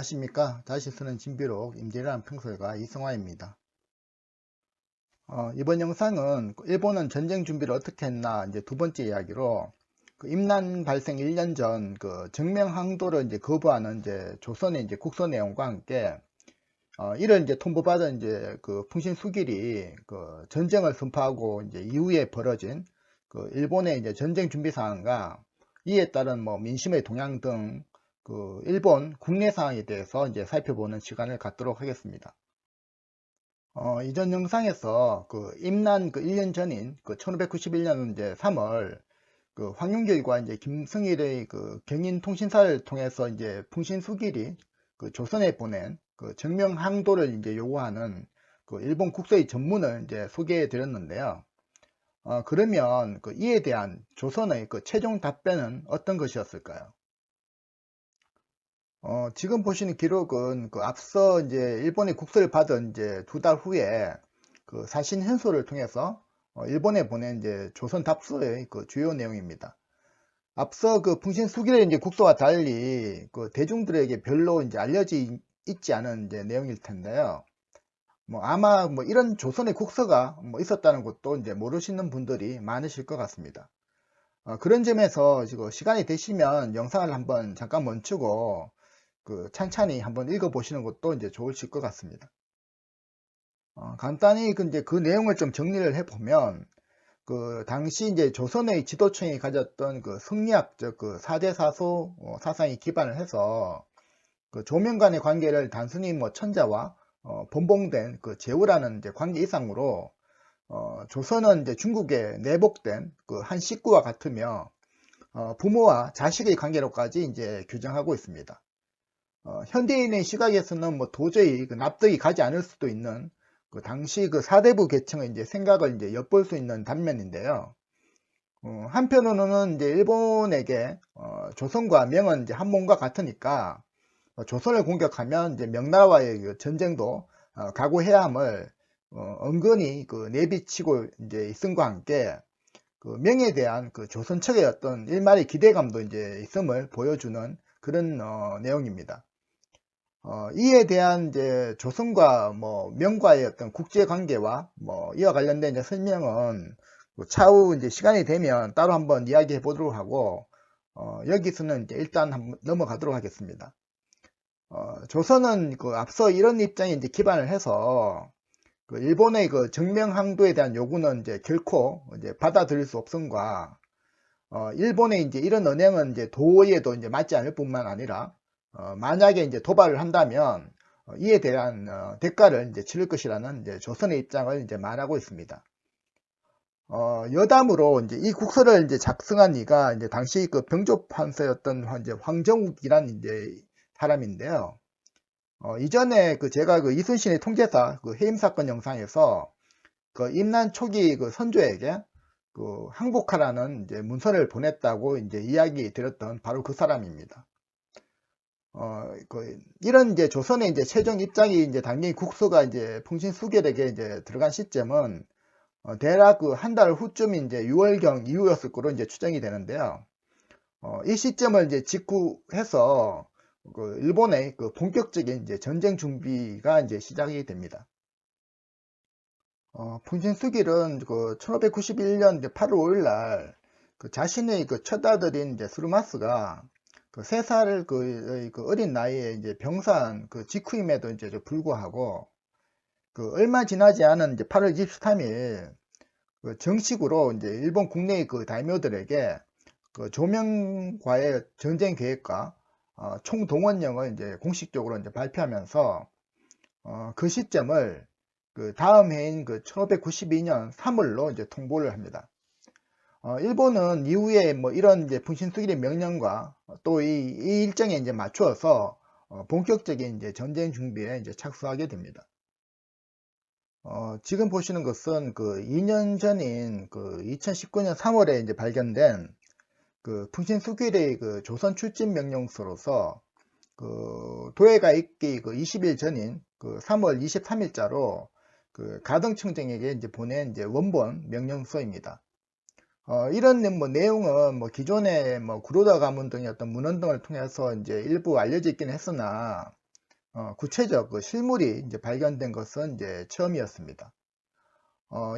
안녕하십니까. 다시 쓰는 진비록 임진왜란 평설가 이승화입니다. 이번 영상은 일본은 전쟁 준비를 어떻게 했나 이제 두 번째 이야기로 임난 발생 1년 전 정명 항도를 이제 거부하는 이제 조선의 이제 국서 내용과 함께 이를 이제 통보받은 이제 풍신수길이 전쟁을 선포하고 이제 이후에 벌어진 일본의 이제 전쟁 준비 상황과 이에 따른 민심의 동향 등 일본 국내 상황에 대해서 이제 살펴보는 시간을 갖도록 하겠습니다. 이전 영상에서 임난 1년 전인 1591년 이제 3월 황윤길과 이제 김승일의 경인 통신사를 통해서 이제 풍신수길이 조선에 보낸 정명 항도를 이제 요구하는 일본 국서의 전문을 이제 소개해 드렸는데요. 그러면 이에 대한 조선의 최종 답변은 어떤 것이었을까요? 지금 보시는 기록은 앞서 이제 일본의 국서를 받은 이제 2달 후에 사신 현소를 통해서 일본에 보낸 이제 조선 답서의 주요 내용입니다. 앞서 풍신수길의 이제 국서와 달리 대중들에게 별로 이제 알려져 있지 않은 이제 내용일 텐데요. 아마 이런 조선의 국서가 있었다는 것도 이제 모르시는 분들이 많으실 것 같습니다. 그런 점에서 지금 시간이 되시면 영상을 한번 잠깐 멈추고 찬찬히 한번 읽어보시는 것도 이제 좋으실 것 같습니다. 간단히 이제 그 내용을 좀 정리를 해보면, 당시 이제 조선의 지도층이 가졌던 성리학적 사대사소 사상에 기반을 해서 조명 간의 관계를 단순히 천자와 번봉된 제후라는 이제 관계 이상으로 조선은 이제 중국에 내복된 한 식구와 같으며 부모와 자식의 관계로까지 이제 규정하고 있습니다. 현대인의 시각에서는 도저히 납득이 가지 않을 수도 있는 당시 사대부 계층의 이제 생각을 이제 엿볼 수 있는 단면인데요. 한편으로는 이제 일본에게 조선과 명은 이제 한 몸과 같으니까 조선을 공격하면 이제 명나라와의 전쟁도 각오해야 함을 은근히 내비치고 이제 있음과 함께 명에 대한 조선 측의 어떤 일말의 기대감도 이제 있음을 보여주는 그런 내용입니다. 이에 대한 이제 조선과 명과의 어떤 국제 관계와 이와 관련된 이제 설명은 차후 이제 시간이 되면 따로 한번 이야기해 보도록 하고 여기서는 이제 일단 한번 넘어가도록 하겠습니다. 조선은 앞서 이런 입장에 이제 기반을 해서 일본의 정명 항도에 대한 요구는 이제 결코 이제 받아들일 수 없음과 일본의 이제 이런 언행은 이제 도의에도 이제 맞지 않을 뿐만 아니라 만약에 이제 도발을 한다면 이에 대한 대가를 이제 치를 것이라는 이제 조선의 입장을 이제 말하고 있습니다. 여담으로 이제 이 국서를 이제 작성한 이가 이제 당시 병조 판서였던 이제 황정욱이란 이제 사람인데요. 이전에 제가 이순신의 통제사 해임 사건 영상에서 임난 초기 선조에게 항복하라는 이제 문서를 보냈다고 이제 이야기 드렸던 바로 그 사람입니다. 이런 이제 조선의 이제 최종 입장이 이제 당연히 국서가 이제 풍신수길에게 이제 들어간 시점은 대략 한 달 후쯤 이제 6월경 이후였을 거로 이제 추정이 되는데요. 이 시점을 이제 직후해서 일본의 본격적인 이제 전쟁 준비가 이제 시작이 됩니다. 풍신수길은 1591년 8월 5일 날 자신의 첫 아들인 이제 수르마스가 3살 어린 나이에 이제 병산 직후임에도 이제 불구하고 얼마 지나지 않은 이제 8월 23일 정식으로 이제 일본 국내의 다이묘들에게 조명과의 전쟁 계획과 총동원령을 이제 공식적으로 이제 발표하면서 그 시점을 다음 해인 1592년 3월로 이제 통보를 합니다. 일본은 이후에 이런 이제 풍신수길의 명령과 또 이 일정에 이제 맞추어서 본격적인 이제 전쟁 준비에 이제 착수하게 됩니다. 지금 보시는 것은 2년 전인 2019년 3월에 이제 발견된 풍신수길의 조선 출진 명령서로서 도해가 있기 20일 전인 3월 23일자로 가등청정에게 이제 보낸 이제 원본 명령서입니다. 이런 내용은 기존의 구로다 가문 등의 어떤 문헌 등을 통해서 이제 일부 알려져 있긴 했으나 구체적 그 실물이 이제 발견된 것은 이제 처음이었습니다.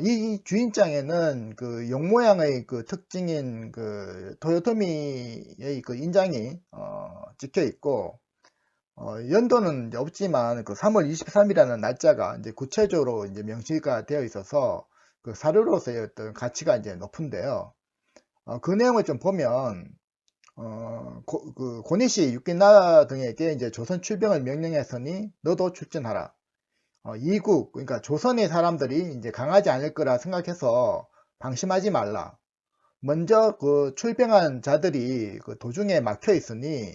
이 주인장에는 그 용 모양의 그 특징인 그 토요토미의 그 인장이 찍혀 있고, 연도는 이제 없지만 그 3월 23일이라는 날짜가 이제 구체적으로 이제 명시가 되어 있어서 그 사료로서의 어떤 가치가 이제 높은데요. 그 내용을 좀 보면, 그 고니시 유키나 등에게 이제 조선 출병을 명령했으니 너도 출전하라. 이국, 그러니까 조선의 사람들이 이제 강하지 않을 거라 생각해서 방심하지 말라. 먼저 그 출병한 자들이 그 도중에 막혀 있으니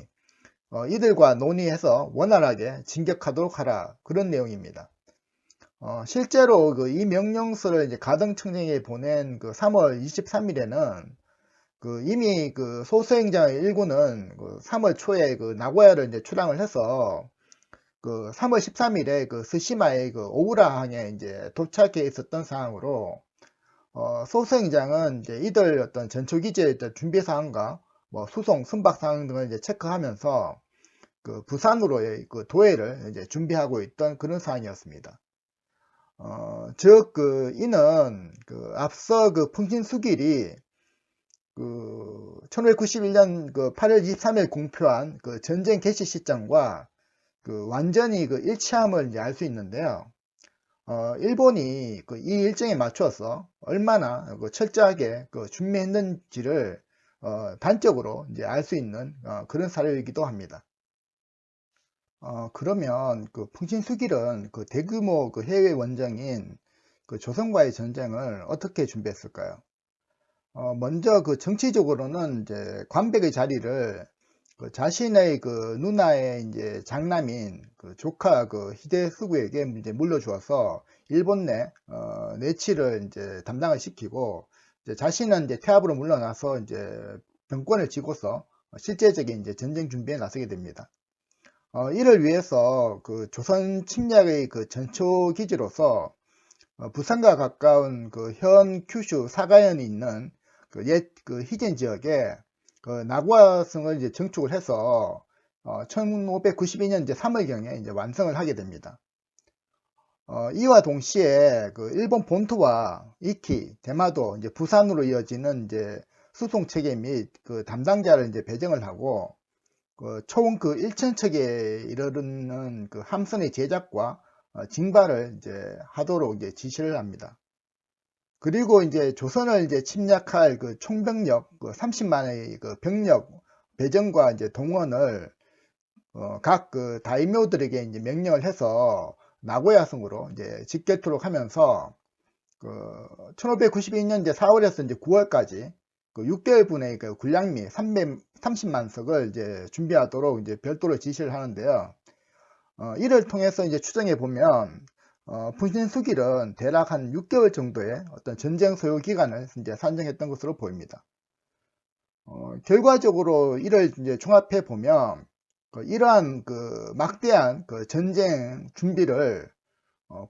이들과 논의해서 원활하게 진격하도록 하라. 그런 내용입니다. 실제로 그 이 명령서를 이제 가등청정에 보낸 그 3월 23일에는 그 이미 그 소수행장의 일부는 그 3월 초에 그 나고야를 이제 출항을 해서 그 3월 13일에 그 스시마의 그 오우라항에 이제 도착해 있었던 상황으로, 소수행장은 이제 이들 어떤 전초기지의 준비 사항과 뭐 수송, 선박 사항 등을 이제 체크하면서 그 부산으로의 그 도해를 이제 준비하고 있던 그런 상황이었습니다. 즉, 그 이는 그 앞서 그 풍신수길이 그 1591년 그 8월 23일 공표한 그 전쟁 개시 시점과 그 완전히 그 일치함을 이제 알 수 있는데요. 일본이 그 이 일정에 맞춰서 얼마나 그 철저하게 그 준비했는지를 단적으로 이제 알 수 있는 그런 사료이기도 합니다. 그러면 그 풍신수길은 그 대규모 그 해외 원정인 그 조선과의 전쟁을 어떻게 준비했을까요? 먼저 그 정치적으로는 이제 관백의 자리를 그 자신의 그 누나의 이제 장남인 그 조카 그 히데스구에게 이제 물려주어서 일본 내 내치를 이제 담당을 시키고, 이제 자신은 이제 태압으로 물러나서 이제 병권을 쥐고서 실제적인 이제 전쟁 준비에 나서게 됩니다. 이를 위해서 그 조선 침략의 그 전초 기지로서 부산과 가까운 그 현 큐슈 사가현이 있는 그 옛 그 히젠 지역에 그 나고야성을 이제 정축을 해서 1592년 이제 3월경에 이제 완성을 하게 됩니다. 이와 동시에 그 일본 본토와 이키, 대마도, 이제 부산으로 이어지는 이제 수송 체계 및 그 담당자를 이제 배정을 하고, 총 그 1,000척에 이르는 그 함선의 제작과 징발을 이제 하도록 이제 지시를 합니다. 그리고 이제 조선을 이제 침략할 그 총병력 그 30만의 그 병력 배정과 이제 동원을 각 그 다이묘들에게 이제 명령을 해서 나고야성으로 이제 집결토록 하면서 그 1592년 이제 4월에서 이제 9월까지 그 6개월분의 그 군량미 330만 석을 이제 준비하도록 이제 별도로 지시를 하는데요. 이를 통해서 이제 추정해 보면 풍신수길은 대략 한 6개월 정도의 어떤 전쟁 소요 기간을 이제 산정했던 것으로 보입니다. 결과적으로 이를 이제 종합해 보면 이러한 그 막대한 그 전쟁 준비를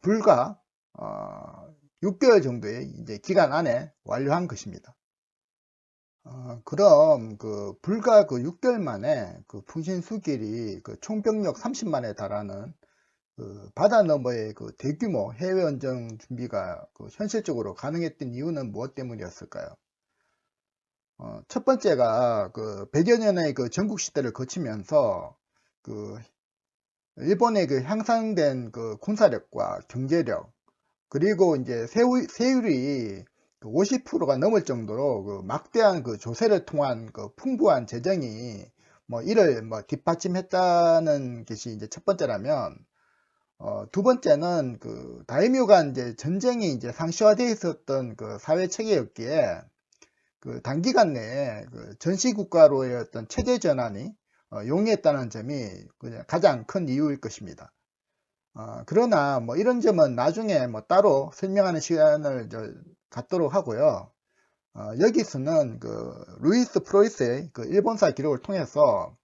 불과 6개월 정도의 이제 기간 안에 완료한 것입니다. 그럼 그 불과 그 6개월 만에 그 풍신수길이 그 총병력 30만에 달하는 그 바다 너머의 그 대규모 해외 원정 준비가 그 현실적으로 가능했던 이유는 무엇 때문이었을까요? 첫 번째가 그 100여 년의 그 전국 시대를 거치면서 그 일본의 그 향상된 그 군사력과 경제력, 그리고 이제 세율이 50%가 넘을 정도로 그 막대한 그 조세를 통한 그 풍부한 재정이 뭐 이를 뭐 뒷받침했다는 것이 이제 첫 번째라면, 두 번째는 그 다이묘 간 이제 전쟁이 이제 상시화되어 있었던 그 사회 체계였기에 그 단기간 내에 그 전시 국가로의 어떤 체제 전환이 용이했다는 점이 그냥 가장 큰 이유일 것입니다. 그러나 뭐 이런 점은 나중에 뭐 따로 설명하는 시간을 갖도록 하고요. 여기서는 그 루이스 프로이스의 그 일본사 기록을 통해서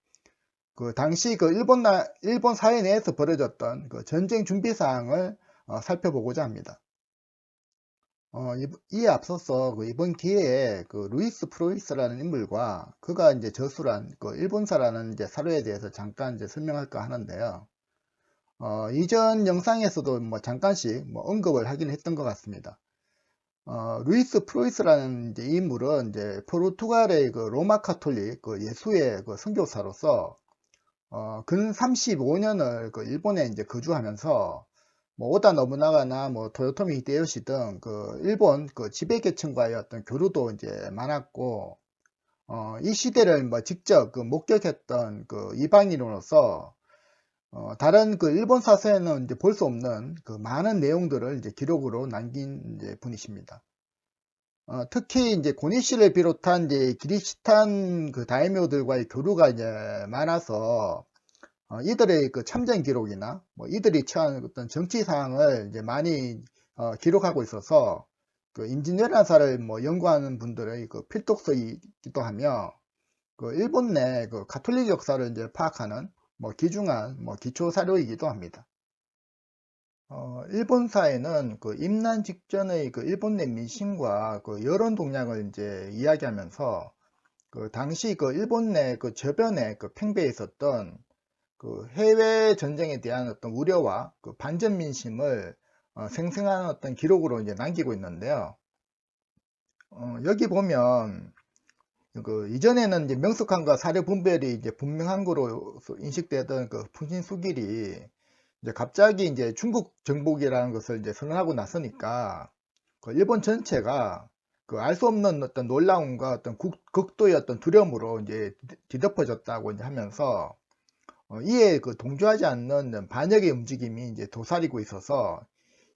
그 당시 그 일본 사회 내에서 벌어졌던 그 전쟁 준비 사항을 살펴보고자 합니다. 이에 앞서서 그 이번 기회에 그 루이스 프로이스라는 인물과 그가 이제 저술한 그 일본사라는 이제 사료에 대해서 잠깐 이제 설명할까 하는데요. 이전 영상에서도 뭐 잠깐씩 뭐 언급을 하긴 했던 것 같습니다. 루이스 프로이스라는 이제 인물은 이제 포르투갈의 그 로마 카톨릭 그 예수의 그 선교사로서 근 35년을 그 일본에 이제 거주하면서 뭐 오다 노부나가나 뭐 토요토미 히데요시 등 그 일본 그 지배계층과의 어떤 교류도 이제 많았고, 이 시대를 뭐 직접 그 목격했던 그 이방인으로서 다른 그 일본 사서에는 이제 볼 수 없는 그 많은 내용들을 이제 기록으로 남긴 이제 분이십니다. 특히 이제 고니시를 비롯한 이제 기리시탄 그 다이묘들과의 교류가 이제 많아서 이들의 그 참전 기록이나 뭐 이들이 처한 어떤 정치 상황을 이제 많이 기록하고 있어서 그 임진왜란사를 뭐 연구하는 분들의 그 필독서이기도 하며, 그 일본 내 그 가톨릭 역사를 이제 파악하는 뭐 귀중한 뭐 기초 사료이기도 합니다. 일본사에는 그 임난 직전의 그 일본 내 민심과 그 여론 동향을 이제 이야기하면서 그 당시 그 일본 내 그 저변에 그 팽배해 있었던 그 해외 전쟁에 대한 어떤 우려와 그 반전 민심을 생생한 어떤 기록으로 이제 남기고 있는데요. 여기 보면 그 이전에는 이제 명석함과 사료 분별이 이제 분명한 거로 인식되던 그 풍신수길이 이제 갑자기 이제 중국 정복이라는 것을 이제 선언하고 나서니까 그 일본 전체가 그 알 수 없는 어떤 놀라움과 어떤 극도의 어떤 두려움으로 이제 뒤덮어졌다고 이제 하면서 이에 그 동조하지 않는 반역의 움직임이 이제 도사리고 있어서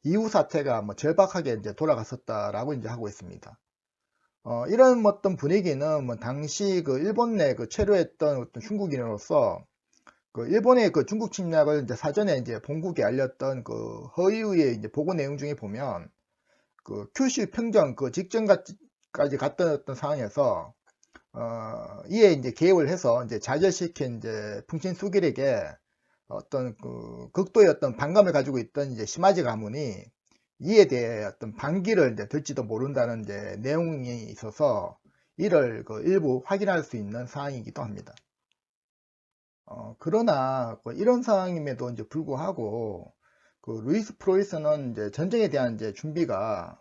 이후 사태가 뭐 절박하게 이제 돌아갔었다라고 이제 하고 있습니다. 이런 어떤 분위기는 뭐 당시 그 일본 내 그 체류했던 어떤 중국인으로서 그 일본의 그 중국 침략을 이제 사전에 이제 본국에 알렸던 그 허이우의 이제 보고 내용 중에 보면 그 큐슈 평정 그 직전까지 갔던 어떤 상황에서 이에 이제 개입을 해서 이제 좌절시킨 이제 풍신수길에게 어떤 그 극도의 어떤 반감을 가지고 있던 이제 시마지 가문이 이에 대해 어떤 반기를 이제 들지도 모른다는 이제 내용이 있어서 이를 그 일부 확인할 수 있는 사항이기도 합니다. 그러나 그 이런 상황임에도 이제 불구하고 그 루이스 프로이스는 이제 전쟁에 대한 이제 준비가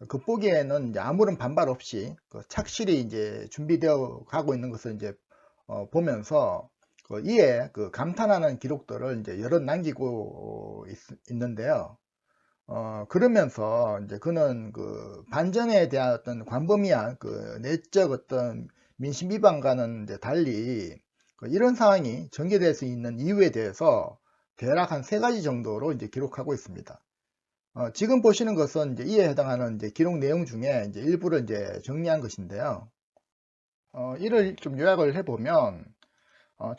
극보기에는 이제 아무런 반발 없이 그 착실히 이제 준비되어 가고 있는 것을 이제 보면서 그 이에 그 감탄하는 기록들을 이제 여러 남기고 있는데요. 그러면서 이제 그는 그 반전에 대한 어떤 광범위한 그 내적 어떤 민심 비판과는 이제 달리 그 이런 상황이 전개될 수 있는 이유에 대해서 대략 한 3가지 정도로 이제 기록하고 있습니다. 지금 보시는 것은 이제 이에 해당하는 이제 기록 내용 중에 이제 일부를 이제 정리한 것인데요. 이를 좀 요약을 해보면,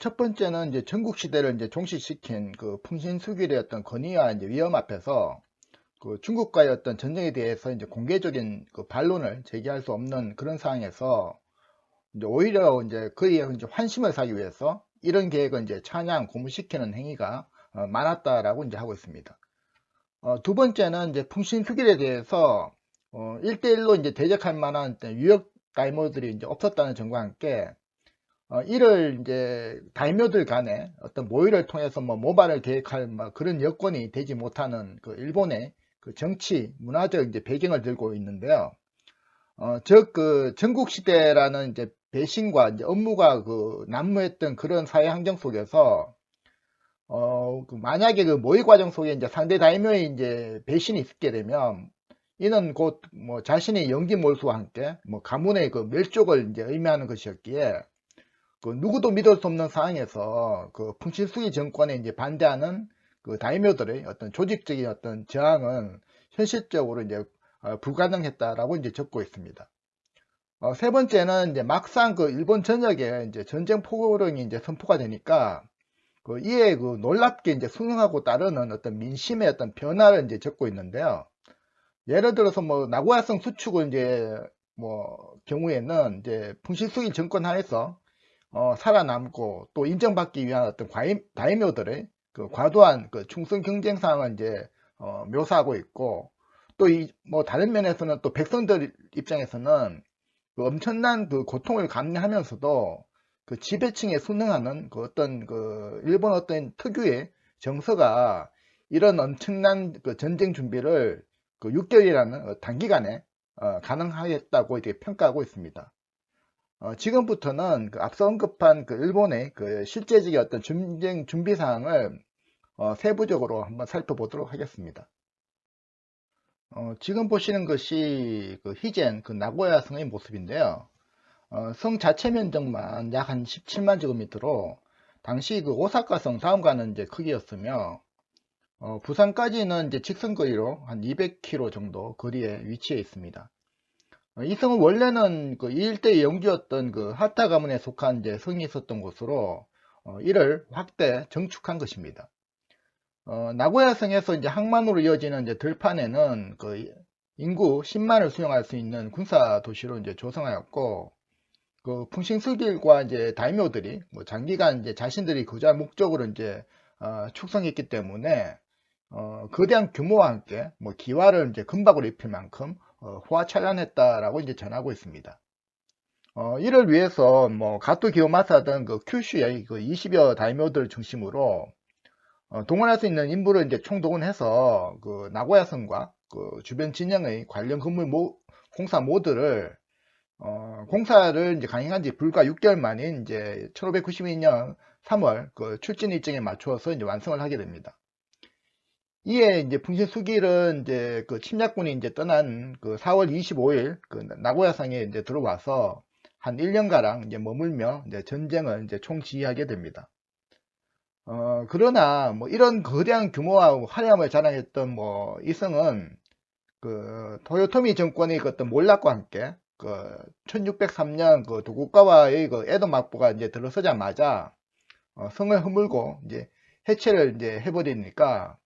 첫 번째는 이제 전국 시대를 이제 종식시킨 그 풍신수길의 어떤 권위와 이제 위험 앞에서 그 중국과의 어떤 전쟁에 대해서 이제 공개적인 그 반론을 제기할 수 없는 그런 상황에서 이제 오히려 이제 그의 이제 환심을 사기 위해서 이런 계획을 이제 찬양 고무시키는 행위가 많았다라고 이제 하고 있습니다. 두 번째는 이제 풍신수길에 대해서 1대1로 이제 대적할 만한 유역 다이모들이 이제 없었다는 점과 함께 이를 이제 다이묘들 간에 어떤 모의를 통해서 뭐 모발을 계획할 뭐 그런 여건이 되지 못하는 그 일본의 그 정치 문화적 이제 배경을 들고 있는데요. 즉 그 전국 시대라는 이제 배신과 이제 업무가 그 난무했던 그런 사회 환경 속에서 그 만약에 그 모의 과정 속에 이제 상대 다이묘의 이제 배신이 있게 되면 이는 곧 뭐 자신의 연기 몰수와 함께 뭐 가문의 그 멸족을 이제 의미하는 것이었기에 그 누구도 믿을 수 없는 상황에서 그 풍신수기 정권에 이제 반대하는 그 다이묘들의 어떤 조직적인 어떤 저항은 현실적으로 이제 불가능했다라고 이제 적고 있습니다. 세 번째는 이제 막상 그 일본 전역에 이제 전쟁 포고령이 이제 선포가 되니까 그 이에 그 놀랍게 이제 순응하고 따르는 어떤 민심의 어떤 변화를 이제 적고 있는데요. 예를 들어서 뭐 나고야성 수축을 이제 뭐 경우에는 이제 풍신수기 정권 하에서 살아남고 또 인정받기 위한 어떤 다이묘들의 그 과도한 그 충성 경쟁 상황을 이제 묘사하고 있고, 또 이 뭐 다른 면에서는 또 백성들 입장에서는 그 엄청난 그 고통을 감내하면서도 그 지배층에 순응하는 그 어떤 그 일본 어떤 특유의 정서가 이런 엄청난 그 전쟁 준비를 그 6개월이라는 단기간에 가능하겠다고 이렇게 평가하고 있습니다. 지금부터는 그 앞서 언급한 그 일본의 그 실제적인 어떤 전쟁 준비 사항을 세부적으로 한번 살펴보도록 하겠습니다. 지금 보시는 것이 그 희젠 그 나고야 성의 모습인데요. 성 자체 면적만 약 한 17만 제곱미터로 당시 그 오사카 성 다음가는 이제 크기였으며 부산까지는 이제 직선거리로 한 200km 정도 거리에 위치해 있습니다. 이 성은 원래는 그 이 일대의 영주였던 그 하타 가문에 속한 이제 성이 있었던 곳으로 이를 확대 정축한 것입니다. 나고야 성에서 이제 항만으로 이어지는 이제 들판에는 그 인구 10만을 수용할 수 있는 군사 도시로 이제 조성하였고, 그 풍신수길과 이제 다이묘들이 뭐 장기간 이제 자신들이 거주할 목적으로 이제 축성했기 때문에 거대한 규모와 함께 뭐 기와를 이제 금박으로 입힐 만큼 호화찬란했다라고 이제 전하고 있습니다. 이를 위해서 뭐 가토 기요마사 등 그 큐슈의 그 20여 다이묘들을 중심으로 동원할 수 있는 인물을 이제 총동원해서 그 나고야성과 그 주변 진영의 관련 건물 공사 모드를 공사를 이제 강행한 지 불과 6개월 만인 이제 1592년 3월 그 출진 일정에 맞추어서 이제 완성을 하게 됩니다. 이에 이제 풍신수길은 이제 그 침략군이 이제 떠난 그 4월 25일 그 나고야성에 이제 들어와서 한 1년가량 이제 머물며 이제 전쟁을 이제 총지휘하게 됩니다. 그러나 뭐 이런 거대한 규모와 화려함을 자랑했던 뭐 이성은 그 토요토미 정권의 그 어떤 몰락과 함께 그 1603년 그 도쿠가와의 그 에도 막부가 이제 들어서자마자 성을 허물고 이제 해체를 이제 해버리니까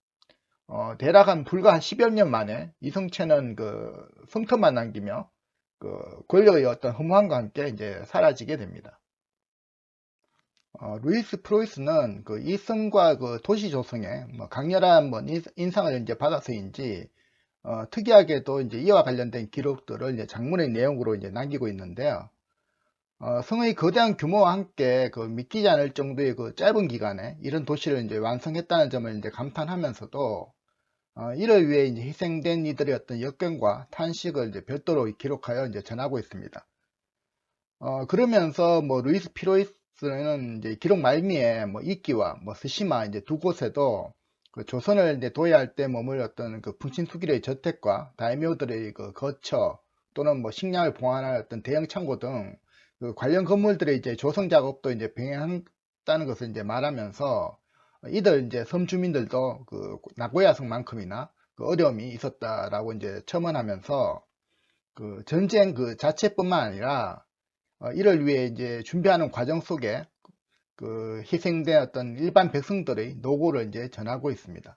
대략 한 불과 한 10여 년 만에 이성체는 그 성터만 남기며 그 권력의 어떤 허무함과 함께 이제 사라지게 됩니다. 루이스 프로이스는 그 이성과 그 도시 조성에 뭐 강렬한 뭐 인상을 이제 받아서인지 특이하게도 이제 이와 관련된 기록들을 이제 장문의 내용으로 이제 남기고 있는데요. 성의 거대한 규모와 함께 그 믿기지 않을 정도의 그 짧은 기간에 이런 도시를 이제 완성했다는 점을 이제 감탄하면서도 이를 위해 이제 희생된 이들의 어떤 역경과 탄식을 이제 별도로 기록하여 이제 전하고 있습니다. 그러면서 뭐 루이스 피로이스는 이제 기록 말미에 뭐 이끼와 뭐 스시마 이제 두 곳에도 그 조선을 이제 도약할 때 머물렀던 그 풍신수길의 저택과 다이묘들의 그 거처 또는 뭐 식량을 보관할 어떤 대형 창고 등 그 관련 건물들의 이제 조성 작업도 이제 병행했다는 것을 이제 말하면서 이들 이제 섬 주민들도 그 나고야성만큼이나 그 어려움이 있었다라고 이제 첨언하면서 그 전쟁 그 자체뿐만 아니라 이를 위해 이제 준비하는 과정 속에 그 희생된 어떤 일반 백성들의 노고를 이제 전하고 있습니다.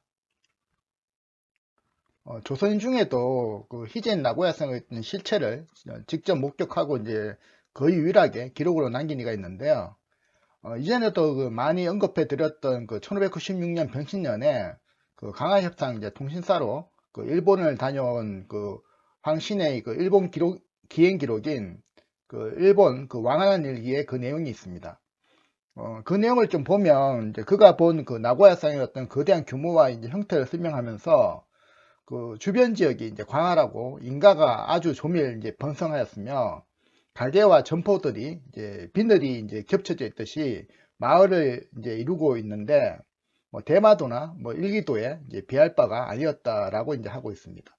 조선 중에도 그 희젠 나고야성의 어떤 실체를 직접 목격하고 이제 거의 유일하게 기록으로 남긴 이가 있는데요. 이전에도 그 많이 언급해 드렸던 그 1596년 병신년에 그 강화협상 이제 통신사로 그 일본을 다녀온 그 황신의 그 일본 기행 기록인 그 일본 그 왕하는 일기에 그 내용이 있습니다. 그 내용을 좀 보면 이제 그가 본 그 나고야성의 어떤 거대한 규모와 이제 형태를 설명하면서 그 주변 지역이 이제 광활하고 인가가 아주 조밀 이제 번성하였으며 갈대와 점포들이 이제 비늘이 이제 겹쳐져 있듯이 마을을 이제 이루고 있는데 뭐 대마도나 뭐 일기도에 이제 비할 바가 아니었다라고 이제 하고 있습니다.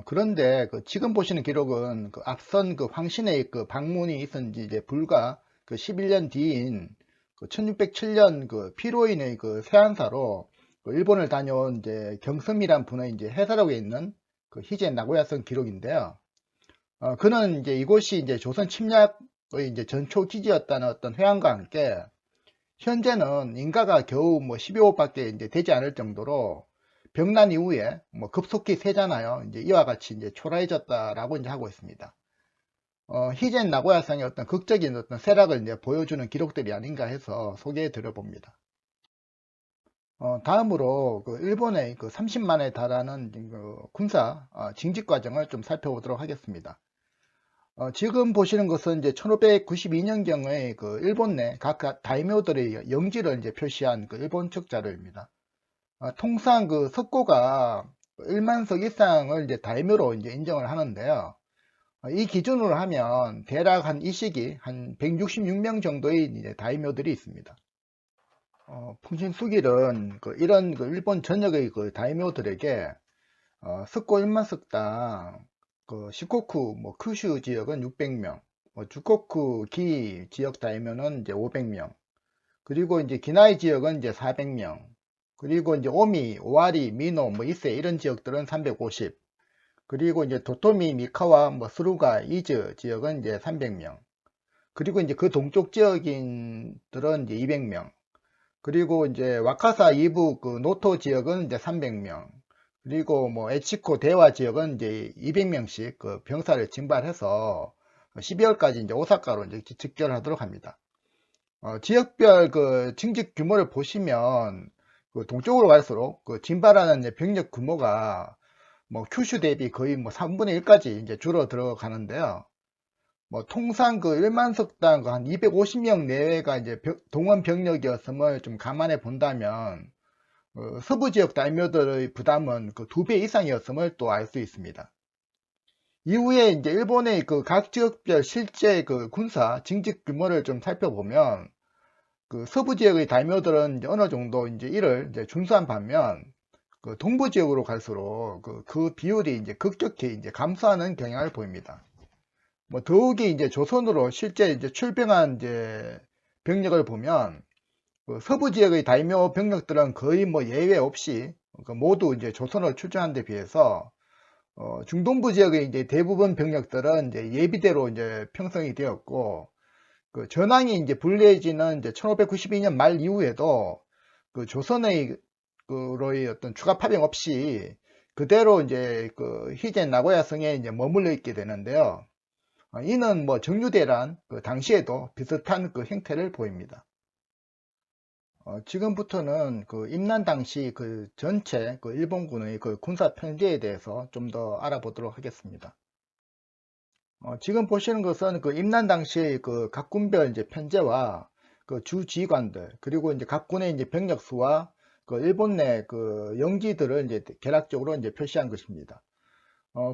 그런데 그 지금 보시는 기록은 그 앞선 그 황신의 그 방문이 있은 지 이제 불과 그 11년 뒤인 그 1607년 그 피로인의 그 세안사로 그 일본을 다녀온 이제 경섬이란 분의 이제 해사록에 있는 그 희젠 나고야성 기록인데요. 그는 이제 이곳이 이제 조선 침략의 이제 전초 기지였다는 어떤 회한과 함께 현재는 인가가 겨우 뭐 12호밖에 이제 되지 않을 정도로 병난 이후에 뭐 급속히 세잖아요. 이제 이와 같이 이제 초라해졌다라고 이제 하고 있습니다. 희젠 나고야성의 어떤 극적인 어떤 쇠락을 이제 보여주는 기록들이 아닌가 해서 소개해 드려봅니다. 다음으로 그 일본의 그 30만에 달하는 그 군사 징집 과정을 좀 살펴보도록 하겠습니다. 지금 보시는 것은 이제 1592년경의 그 일본 내 각 다이묘들의 영지를 이제 표시한 그 일본 측 자료입니다. 통상 그 석고가 1만석 이상을 이제 다이묘로 이제 인정을 하는데요. 이 기준으로 하면 대략 한 이 시기 한 166명 정도의 이제 다이묘들이 있습니다. 풍신수길은 이런 일본 전역의 그 다이묘들에게 석고 1만석당 시코쿠 큐슈 지역은 600명, 주코쿠 기 지역 다이묘는 이제 500명, 그리고 이제 기나이 지역은 이제 400명, 그리고 이제 오미, 오와리, 미노, 이세 이런 지역들은 350, 그리고 이제 도토미, 미카와, 스루가, 이즈 지역은 이제 300명, 그리고 이제 그 동쪽 지역인들은 이제 200명, 그리고 이제 와카사 이부 노토 지역은 이제 300명, 그리고 에치코 대화 지역은 이제 200명씩 그 병사를 징발해서 12월까지 이제 오사카로 이제 직결하도록 합니다. 지역별 그 징집 규모를 보시면 동쪽으로 갈수록 징발하는 병력 규모가 큐슈 대비 거의 3분의 1까지 이제 줄어 들어가는데요. 통상 1만석당 한 250명 내외가 이제 동원 병력이었음을 좀 감안해 본다면 서부 지역 다이묘들의 부담은 2배 이상이었음을 또 알 수 있습니다. 이후에 이제 일본의 각 지역별 실제 군사 징집 규모를 좀 살펴보면 서부 지역의 다이묘들은 이제 어느 정도 이제 이를 이제 준수한 반면 동부 지역으로 갈수록 그 비율이 이제 급격히 이제 감소하는 경향을 보입니다. 더욱이 이제 조선으로 실제 이제 출병한 이제 병력을 보면 서부 지역의 다이묘 병력들은 거의 예외 없이 모두 이제 조선을 출전한 데 비해서 중동부 지역의 이제 대부분 병력들은 이제 예비대로 이제 편성이 되었고 전황이 이제 불리해지는 이제 1592년 말 이후에도 조선의 로의 어떤 추가 파병 없이 그대로 이제 히제 나고야성에 이제 머물러 있게 되는데요. 이는 정유대란 당시에도 비슷한 형태를 보입니다. 지금부터는 임난 당시 전체 일본군의 군사 편제에 대해서 좀 더 알아보도록 하겠습니다. 지금 보시는 것은 임난 당시의 각 군별 이제 편제와 주지휘관들, 그리고 이제 각 군의 이제 병력 수와 일본 내 영지들을 이제 개략적으로 이제 표시한 것입니다.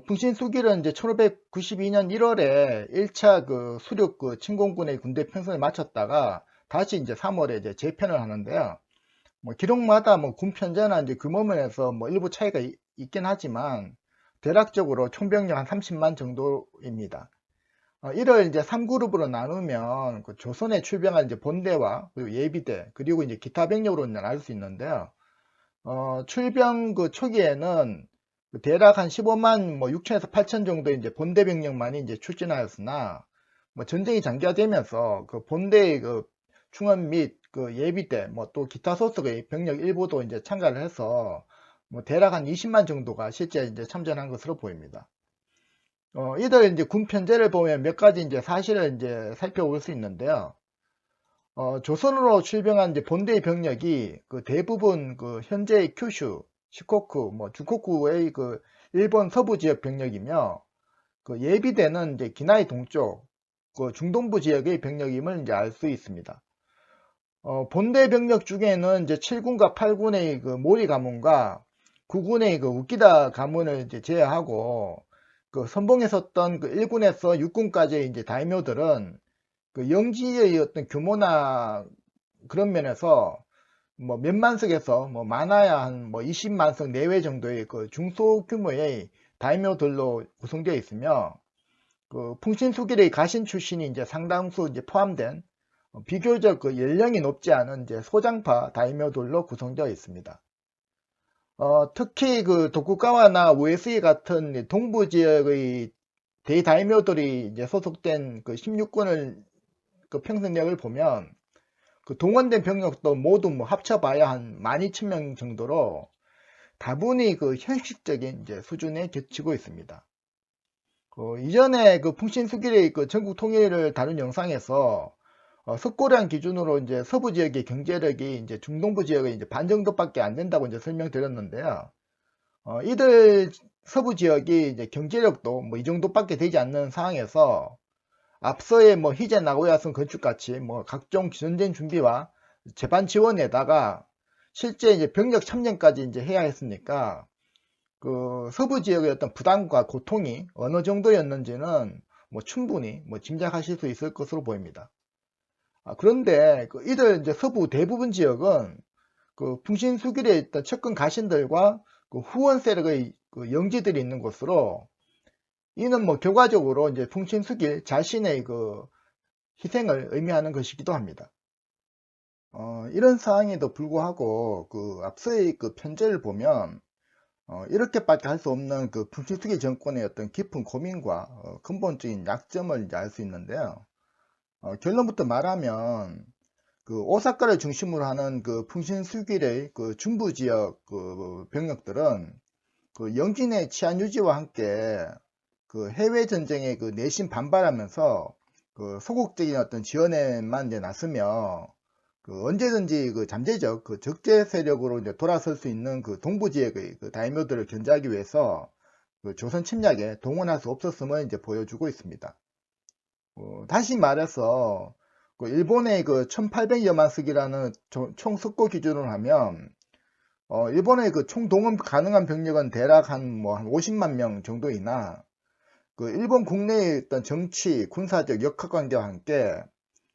풍신수길은 이제 1592년 1월에 1차 수륙 침공군의 군대 편성을 마쳤다가 다시 이제 3월에 이제 재편을 하는데요. 기록마다 군 편제나 이제 규모면에서 일부 차이가 있긴 하지만 대략적으로 총병력 한 30만 정도입니다. 이를 이제 3그룹으로 나누면 조선에 출병한 이제 본대와 그리고 예비대 그리고 이제 기타 병력으로 나눌 수 있는데요. 출병 초기에는 대략 한 15만 6천에서 8천 정도 이제 본대 병력만이 이제 출진하였으나 전쟁이 장기화되면서 본대의 충원 및 예비대 또 기타 소속의 병력 일부도 이제 참가를 해서 대략 한 20만 정도가 실제 이제 참전한 것으로 보입니다. 이들 이제 군 편제를 보면 몇 가지 이제 사실을 이제 살펴볼 수 있는데요. 조선으로 출병한 이제 본대의 병력이 대부분 현재의 큐슈, 시코쿠, 주코쿠의 일본 서부 지역 병력이며 예비대는 이제 기나이 동쪽, 중동부 지역의 병력임을 이제 알 수 있습니다. 본대 병력 중에는 이제 7군과 8군의 모리 가문과 9군의 우키다 가문을 이제 제외하고 선봉에 섰던 1군에서 6군까지의 이제 다이묘들은 영지의 어떤 규모나 그런 면에서 몇만석에서 많아야 한 20만석 내외 정도의 중소 규모의 다이묘들로 구성되어 있으며 풍신수길의 가신 출신이 이제 상당수 이제 포함된 비교적 연령이 높지 않은 이제 소장파 다이묘들로 구성되어 있습니다. 특히 도쿠가와나 우에스이 같은 동부 지역의 대다이묘들이 이제 소속된 16군을 평생력을 보면 동원된 병력도 모두 합쳐봐야 한 12,000명 정도로 다분히 현실적인 이제 수준에 겹치고 있습니다. 이전에 풍신수길의 전국 통일을 다룬 영상에서 석고량 기준으로 이제 서부 지역의 경제력이 이제 중동부 지역의 이제 반 정도밖에 안 된다고 이제 설명드렸는데요. 이들 서부 지역이 이제 경제력도 뭐 이 정도밖에 되지 않는 상황에서 앞서의 뭐 희재 나고야성 건축 같이 뭐 각종 전쟁 준비와 재반 지원에다가 실제 이제 병력 참전까지 이제 해야 했으니까 그 서부 지역의 어떤 부담과 고통이 어느 정도였는지는 뭐 충분히 뭐 짐작하실 수 있을 것으로 보입니다. 그런데 그 이들 이제 서부 대부분 지역은 그 풍신수길에 있던 측근 가신들과 그 후원 세력의 그 영지들이 있는 곳으로 이는 뭐 결과적으로 이제 풍신수길 자신의 그 희생을 의미하는 것이기도 합니다. 이런 상황에도 불구하고 그 앞서의 그 편제를 보면 이렇게밖에 할 수 없는 그 풍신수길 정권의 어떤 깊은 고민과 근본적인 약점을 이제 알 수 있는데요. 결론부터 말하면 그 오사카를 중심으로 하는 그 풍신수길의 그 중부 지역 그 병력들은 그 영진의 치안 유지와 함께 그 해외 전쟁에 그 내심 반발하면서 그 소극적인 어떤 지원에만 이제 나서며 그 언제든지 그 잠재적 그 적재 세력으로 이제 돌아설 수 있는 그 동부 지역의 그 다이묘들을 견제하기 위해서 그 조선 침략에 동원할 수 없었음을 이제 보여주고 있습니다. 다시 말해서 그 일본의 그 1800여만 씩이라는 총 석고 기준으로 하면 일본의 그 총 동원 가능한 병력은 대략 한 50만 명 정도이나 그 일본 국내의 어떤 정치, 군사적 역학관계와 함께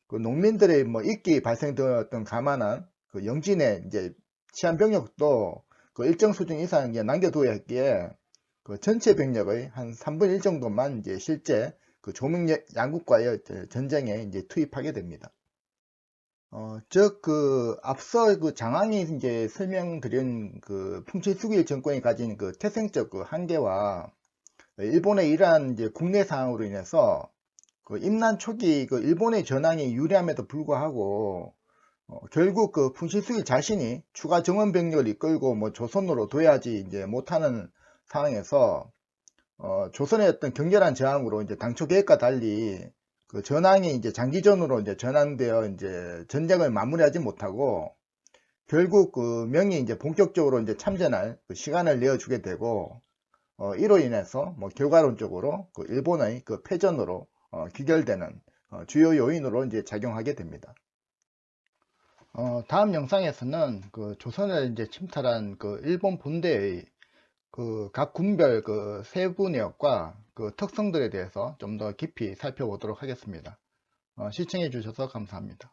그 농민들의 뭐 입기 발생되었던 감안한 그 영진의 이제 치안 병력도 그 일정 수준 이상 이제 남겨두어야 했기에 그 전체 병력의 한 3분의 1 정도만 이제 실제 그 조명 양국과의 전쟁에 이제 투입하게 됩니다. 즉, 그, 앞서 그 장항이 이제 설명드린 그 풍칠수길 정권이 가진 그 태생적 그 한계와 일본의 이러한 이제 국내 상황으로 인해서 그 임난 초기 그 일본의 전황이 유리함에도 불구하고 결국 그 풍신수길 자신이 추가 정원 병력을 이끌고 뭐 조선으로 둬야지 이제 못하는 상황에서 조선의 어떤 격렬한 저항으로 이제 당초 계획과 달리 그 전황이 이제 장기전으로 이제 전환되어 이제 전쟁을 마무리하지 못하고 결국 그 명이 이제 본격적으로 이제 참전할 그 시간을 내어주게 되고 이로 인해서 뭐 결과론적으로 그 일본의 그 패전으로 귀결되는 주요 요인으로 이제 작용하게 됩니다. 다음 영상에서는 그 조선을 이제 침탈한 그 일본 본대의 그 각 군별 그 세부 내역과 그 특성들에 대해서 좀 더 깊이 살펴보도록 하겠습니다. 시청해 주셔서 감사합니다.